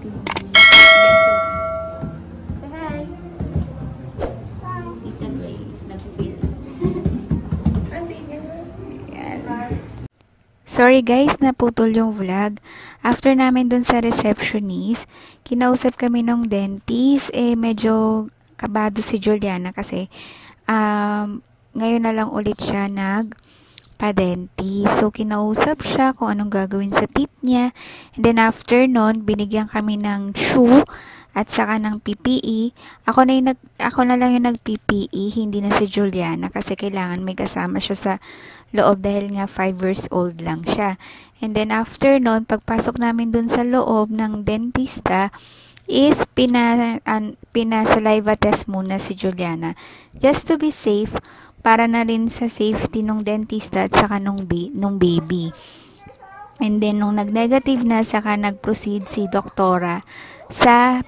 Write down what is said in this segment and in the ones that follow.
Say hi. Tita Grace, nag-feel. Sorry guys, naputol yung vlog. After namin dun sa receptionist, kinausap kami ng dentist. Medyo kabado si Juliana kasi ngayon na lang ulit siya nagpa-dentist. So, kinausap siya kung anong gagawin sa teeth niya. And then after nun, binigyan kami ng shoe at saka ng PPE. Ako na lang yung nag-PPE, hindi na si Juliana kasi kailangan may kasama siya sa loob dahil nga 5 years old lang siya. And then after nun, pagpasok namin dun sa loob ng dentista, is pinasaliva test muna si Juliana. Just to be safe, para na rin sa safety nung dentista at saka nung baby. And then, nung nag-negative na, saka nag-proceed si doktora sa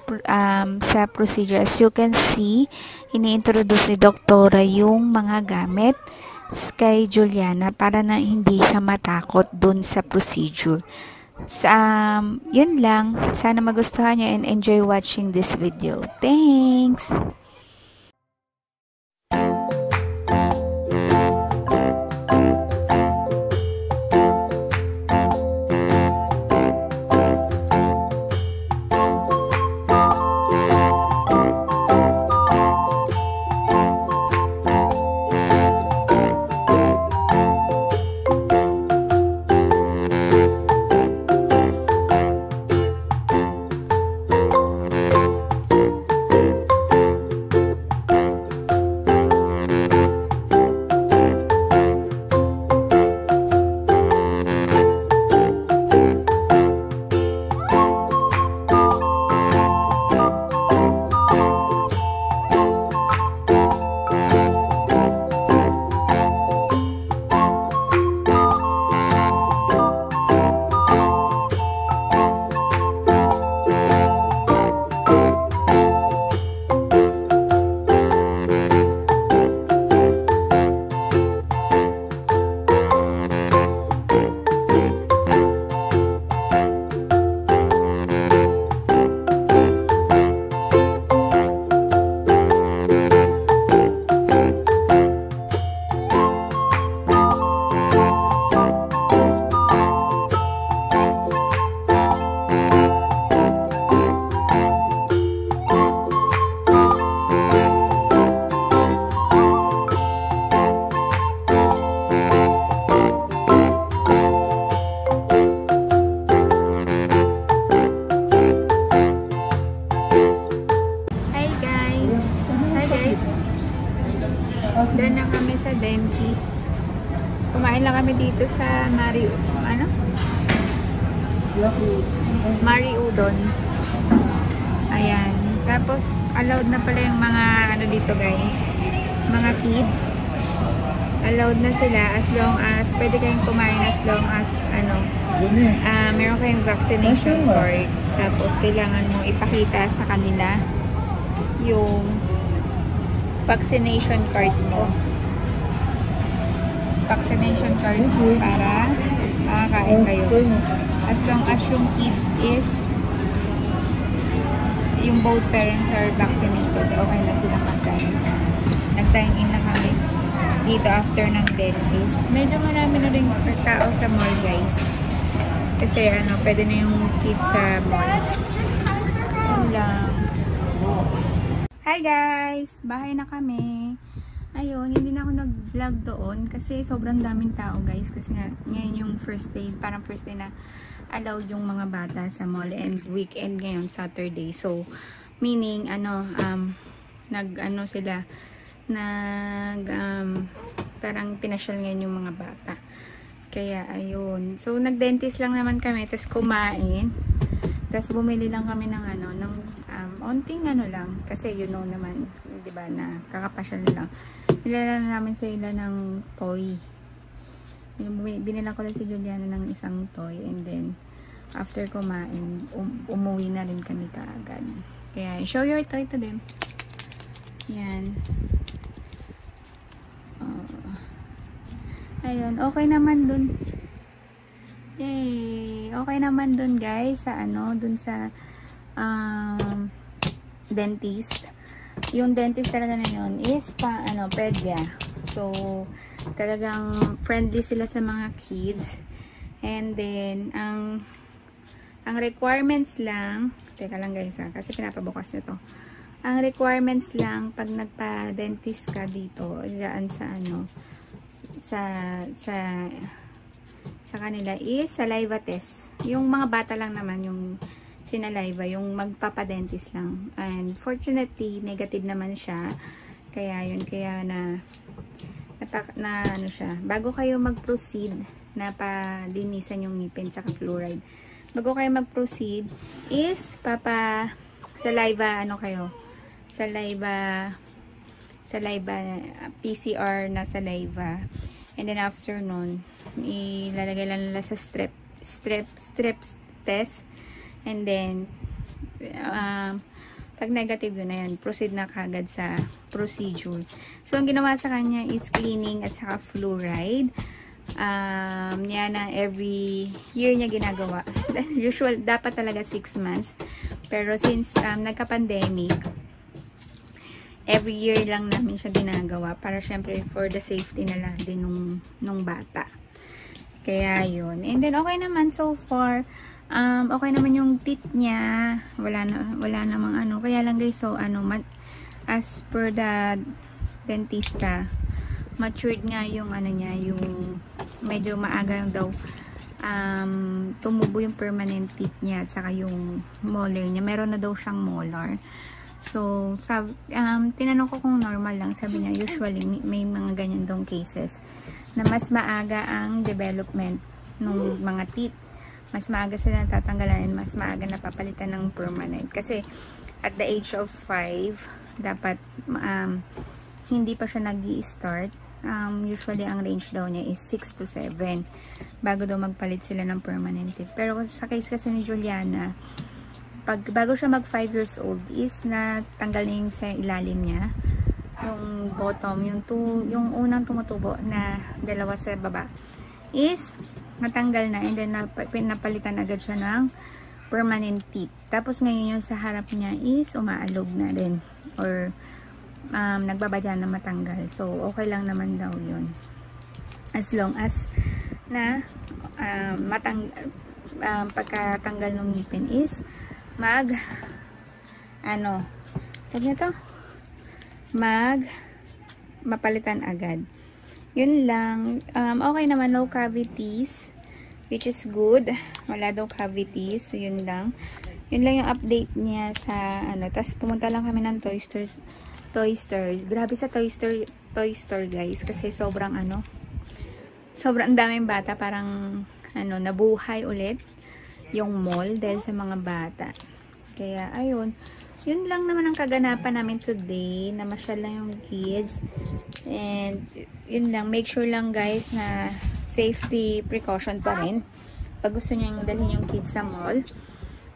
procedure. As you can see, ini-introduce ni doktora yung mga gamit kay Juliana para na hindi siya matakot dun sa procedure. Yun lang. Sana magustuhan niyo and enjoy watching this video. Thanks! Doon na kami sa dentist. Kumain lang kami dito sa Mari Udon. Ayan. Tapos, allowed na pala yung mga dito guys. Mga kids. Allowed na sila as long as, pwede kayong kumain as long as, meron kayong vaccination card. Tapos, kailangan mo ipakita sa kanila yung vaccination card mo. Vaccination card mo para makakain kayo. As long as yung kids is yung both parents are vaccinated, okay na silang mag-dine. Nag-dine in na kami dito after ng dentist. Medyo marami na rin tao sa mall guys. Kasi pwede na yung kids sa mall. Yun lang. Hi guys! Bahay na kami. Ayun, hindi na ako nag-vlog doon kasi sobrang daming tao guys. Kasi nga, ngayon yung first day, parang first day na allowed yung mga bata sa mall and weekend ngayon, Saturday. So, meaning, parang pinasyal ngayon yung mga bata. Kaya, ayun. So, nag-dentist lang naman kami, tapos kumain. Tapos, bumili lang kami ng onting lang. Kasi, you know naman, diba, na kakapasyal na lang. Nilala namin sa ila ng toy. Binila ko lang si Juliana ng isang toy. And then, after kumain, umuwi na rin kami kaagad. Kaya, show your toy to them. Yan. Ayun, okay naman dun. Yay! Okay naman dun guys, sa dun sa dentist. Yung dentist talaga na yun is pedya. So, talagang friendly sila sa mga kids. And then, ang requirements lang, teka lang guys kasi pinapabukas nito. Ang requirements lang pag nagpa-dentist ka dito, diyan sa kanila is saliva test. Yung mga bata lang naman yung sinaliva, yung magpapadentist lang. And fortunately, negative naman siya. Kaya yun, ano siya. Bago kayo mag-proceed na padinisan yung ngipin sa fluoride. Bago kayo mag-proceed is saliva PCR na saliva. And then after nun, ilalagay lang nila sa strep test. And then pag negative yun na yun, proceed na kagad sa procedure. So ang ginawa sa kanya is cleaning at saka fluoride. Yan na every year niya ginagawa. Usual dapat talaga 6 months. Pero since nagka-pandemic, every year lang namin siya ginagawa para syempre for the safety na lang din nung bata. Kaya yun. And then okay naman so far. Okay naman yung teeth niya. Wala namang Kaya lang guys, so as per the dentista, matured nga yung niya, yung medyo maaga daw tumubo yung permanent teeth niya at saka yung molar niya. Meron na daw siyang molar. So, tinanong ko kung normal lang. Sabi niya, usually, may mga ganyan dong cases na mas maaga ang development ng mga teeth. Mas maaga sila natatanggalan and mas maaga napapalitan ng permanent. Kasi, at the age of 5, dapat, hindi pa siya nag-i-start. Usually, ang range daw niya is 6 to 7 bago daw magpalit sila ng permanent teeth. Pero sa case kasi ni Juliana, bago siya mag 5 years old is natanggal na yung sa ilalim niya yung bottom, yung unang tumutubo na dalawa sa baba is natanggal na and then napalitan agad siya ng permanent teeth. Tapos ngayon yung sa harap niya is umaalog na rin or nagbabadya na matanggal. So okay lang naman daw yun as long as na pagkatanggal ng ngipin is mapalitan agad. Yun lang. Okay naman, no cavities, which is good. Wala daw cavities. Yun lang yung update niya sa tas pumunta lang kami ng toy store. Grabe sa toy store guys, kasi sobrang daming bata, parang nabuhay ulit yung mall dahil sa mga bata. Kaya ayun, yun lang naman ang kaganapan namin today. Namasyal lang yung kids. And yun lang, make sure lang guys na safety precaution pa rin. Pag gusto nyo yung dalhin yung kids sa mall,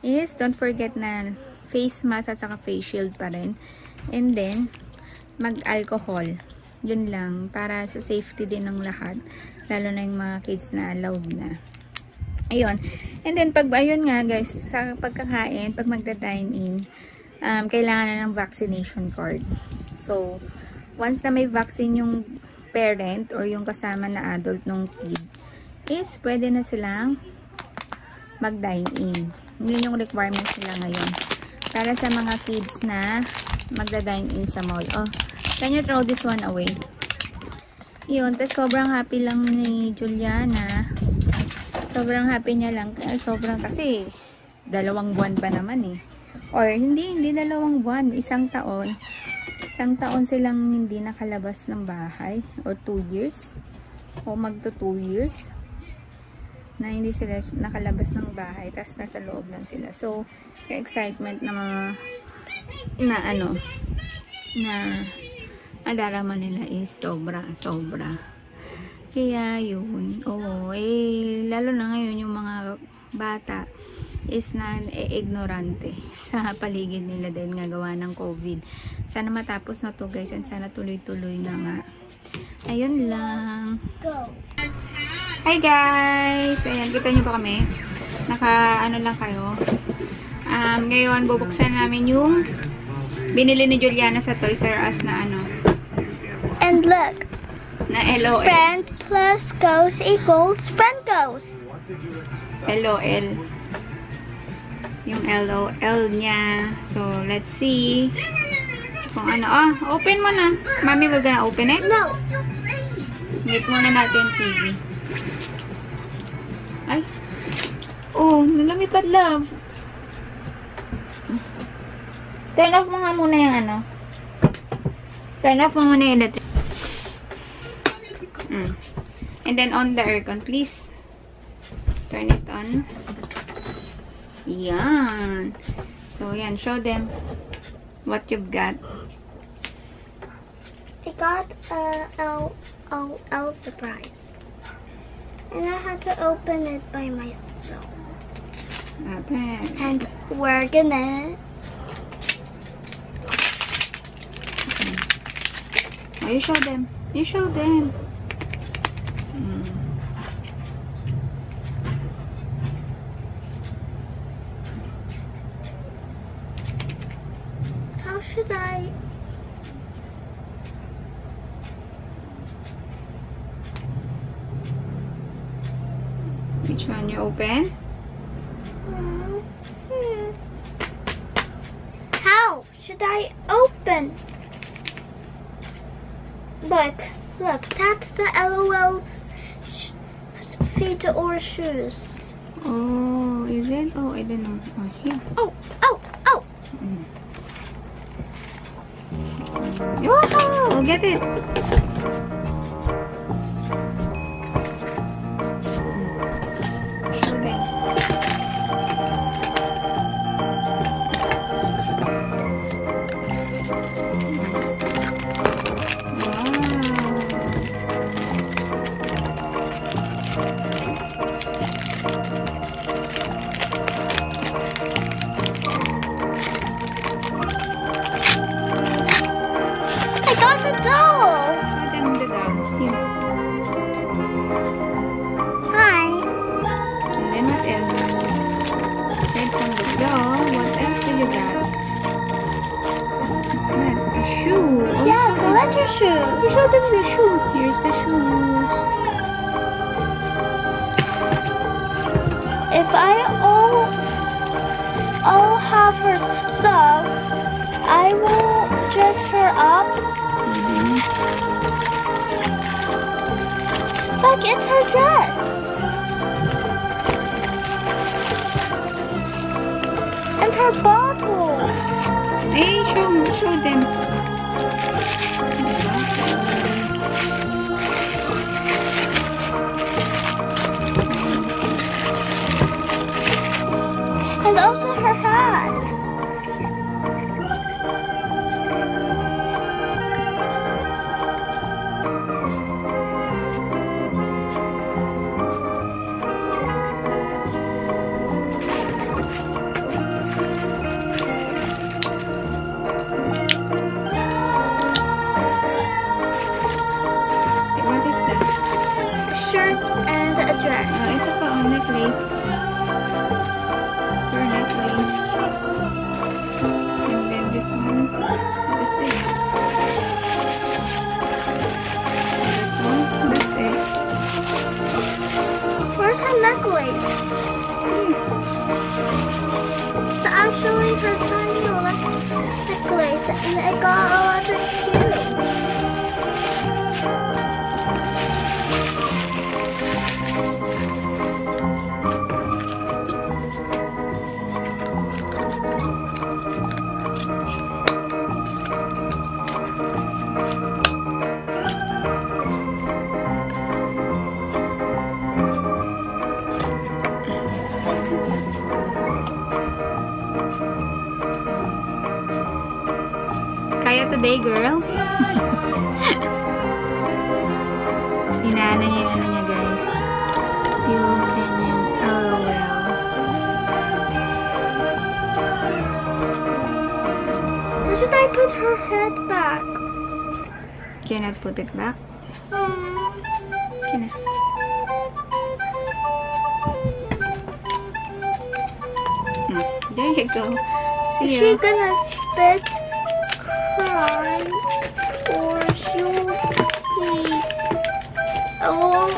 is don't forget na face mask at saka face shield pa rin. And then mag-alcohol. Yun lang, para sa safety din ng lahat, lalo na yung mga kids na allowed na. Ayun. And then, ayun nga guys, sa pagkakain, pag magda-dine in, kailangan na ng vaccination card. So, once na may vaccine yung parent or yung kasama na adult ng kid, is pwede na silang mag-dine in. Yun yung requirements nila ngayon. Para sa mga kids na magda-dine in sa mall. Oh, can you throw this one away? Yun, tas sobrang happy lang ni Juliana. Sobrang happy niya lang. Sobrang kasi 2 buwan pa naman eh. Or hindi 2 buwan. 1 taon. 1 taon silang hindi nakalabas ng bahay. Or 2 years. O magto 2 years. Na hindi sila nakalabas ng bahay. Tas nasa loob lang sila. So, yung excitement na mga na nadarama nila is sobra. Kaya yun, lalo na ngayon yung mga bata is ignorante sa paligid nila dahil nga gawa ng COVID. Sana matapos na to guys and sana tuloy-tuloy na nga. Ayun lang. Hi guys! Ayan, kita nyo ba kami? Lang kayo. Ngayon, bubuksan namin yung binili ni Juliana sa Toys R Us na ano. And look, Na LOL. friend plus ghost equals friend ghost. LOL. Yung LOL niya. So, let's see. Kung ano. Oh, open mo na. Mommy, we're gonna open it. No. Wait muna natin TV. Ay. Oh, nalamipad, love. Turn off mo nga muna yung ano. Turn off mo muna yung electric. And then on the aircon, please. Turn it on. Yan. So, yan. Show them what you've got. I got a L surprise. And I had to open it by myself. Okay. And we're gonna... Oh, you show them. You show them. How should I... Which one you open? How should I open? Look, that's the LOL's feet or shoes. Oh, is it? Oh, I don't know. Oh, here. Oh. Wow! Get it! Show them. I got the doll. Show them the dog. Here. Hi. And then what else? Aside from the dog, what else do you got? What's that? A shoe. Oh, Yeah, show the letter shoe. You show them the shoe. Here's the shoes. If I all have her stuff, I will dress her up. Look, it's her dress. And her bottle. Hey, show them. And also her hat. What is that? A shirt and a dress. Oh, ito pa, oh, necklace. For necklace. And then this one. What is this? This one. That's it. Where's her necklace? It's actually her tiny necklace, and it got a lot of cute. Kaya today, girl? Inaana niya yung ano niya, guys. Yung kanyang LOL. Where should I put her head back? Cannot put it back. Can I? There you go. Is See she you. gonna spit, cry, or she'll pee,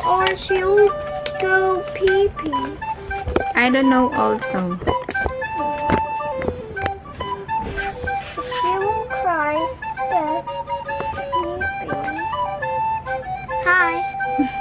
or she'll go pee-pee? I don't know also. She will cry, spit, pee-pee. Hi.